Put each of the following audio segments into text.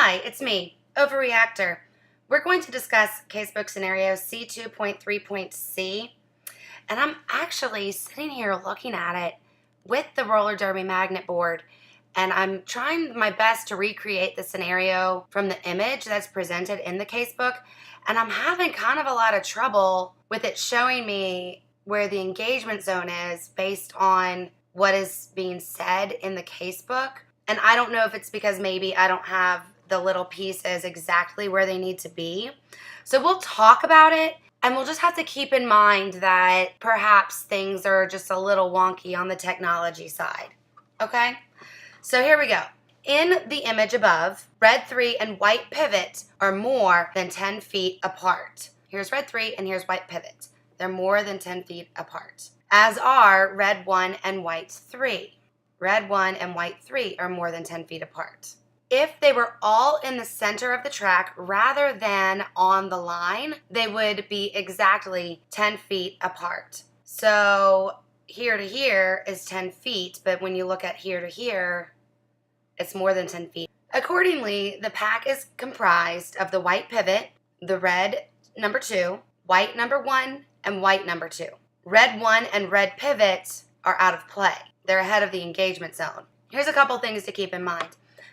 Hi, it's me, Ovary Actor. We're going to discuss casebook scenario C2.3.C, and I'm actually sitting here looking at it with the roller derby magnet board, and I'm trying my best to recreate the scenario from the image that's presented in the casebook, and I'm having kind of a lot of trouble with it showing me where the engagement zone is based on what is being said in the casebook. And I don't know if it's because maybe I don't have the little pieces exactly where they need to be. So we'll talk about it, and we'll just have to keep in mind that perhaps things are just a little wonky on the technology side. Okay? So here we go. In the image above, red 3 and white pivot are more than 10 feet apart. Here's red 3 and here's white pivot. They're more than 10 feet apart. As are red 1 and white 3. Red 1 and white 3 are more than 10 feet apart. If they were all in the center of the track rather than on the line, they would be exactly 10 feet apart. So here to here is 10 feet, but when you look at here to here, it's more than 10 feet. Accordingly, the pack is comprised of the white pivot, the red number 2, white number 1, and white number 2. Red 1 and red pivot are out of play. They're ahead of the engagement zone. Here's a couple things to keep in mind.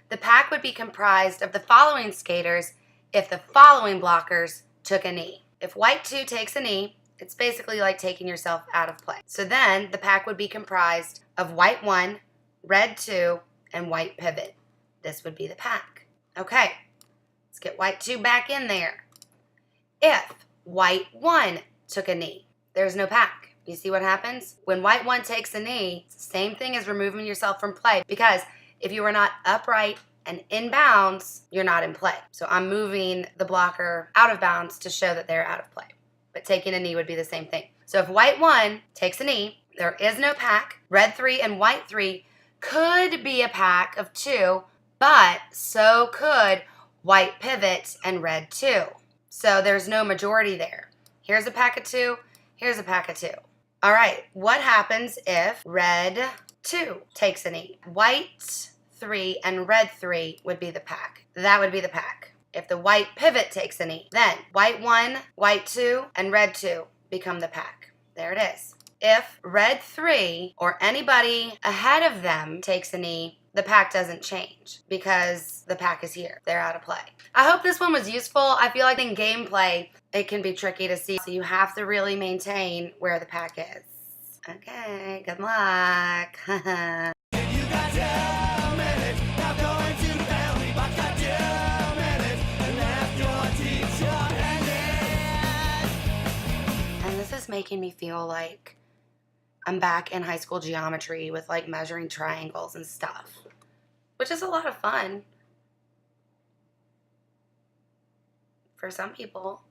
The pack would be comprised of the following skaters if the following blockers took a knee. If white 2 takes a knee, it's basically like taking yourself out of play. So then the pack would be comprised of white 1, red 2, and white pivot. This would be the pack. Okay, let's get white 2 back in there. If white 1 took a knee, there's no pack. You see what happens? When white 1 takes a knee, it's the same thing as removing yourself from play, because if you are not upright and in bounds, you're not in play. So I'm moving the blocker out of bounds to show that they're out of play. But taking a knee would be the same thing. So if white 1 takes a knee, there is no pack. Red 3 and white 3 could be a pack of 2, but so could white pivot and red 2. So there's no majority there. Here's a pack of 2. Here's a pack of 2. All right, what happens if red 2 takes a knee? White 3 and red 3 would be the pack. That would be the pack. If the white pivot takes a knee, then white 1, white 2, and red 2 become the pack. There it is. If red 3 or anybody ahead of them takes a knee, the pack doesn't change because the pack is here. They're out of play. I hope this one was useful. I feel like in gameplay, it can be tricky to see. So you have to really maintain where the pack is. Okay, good luck. And this is making me feel like I'm back in high school geometry with like measuring triangles and stuff, which is a lot of fun for some people.